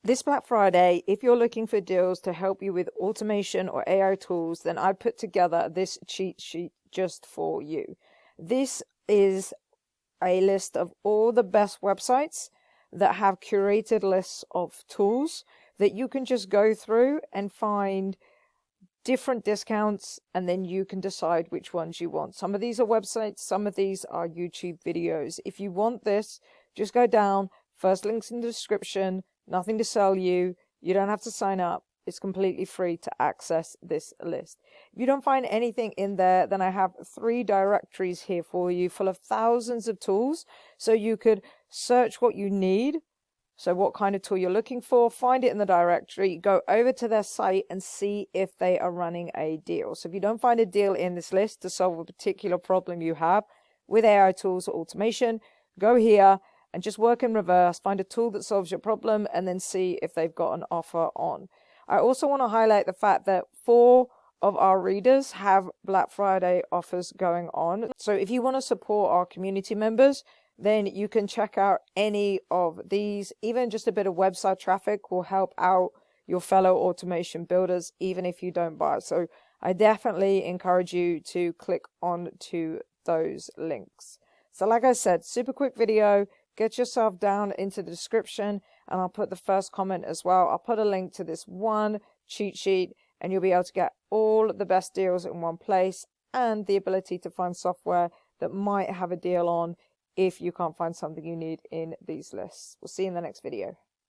This Black Friday, if you're looking for deals to help you with automation or AI tools, then I put together this cheat sheet just for you. This is a list of all the best websites that have curated lists of tools that you can just go through and find different discounts, and then you can decide which ones you want. Some of these are websites, some of these are YouTube videos. If you want this, just go down, first link's in the description, nothing to sell you, you don't have to sign up, it's completely free to access this list. If you don't find anything in there, then I have 3 directories here for you full of thousands of tools, so you could search what you need. So what kind of tool you're looking for, find it in the directory, go over to their site and see if they are running a deal. So if you don't find a deal in this list to solve a particular problem you have with AI tools or automation, go here and just work in reverse, find a tool that solves your problem, and then see if they've got an offer on. I also want to highlight the fact that 4 of our readers have Black Friday offers going on. So if you want to support our community members, then you can check out any of these. Even just a bit of website traffic will help out your fellow automation builders, even if you don't buy. So I definitely encourage you to click on to those links. So like I said, super quick video. Get yourself down into the description, and I'll put the first comment as well. I'll put a link to this one cheat sheet, and you'll be able to get all the best deals in one place, and the ability to find software that might have a deal on if you can't find something you need in these lists. We'll see you in the next video.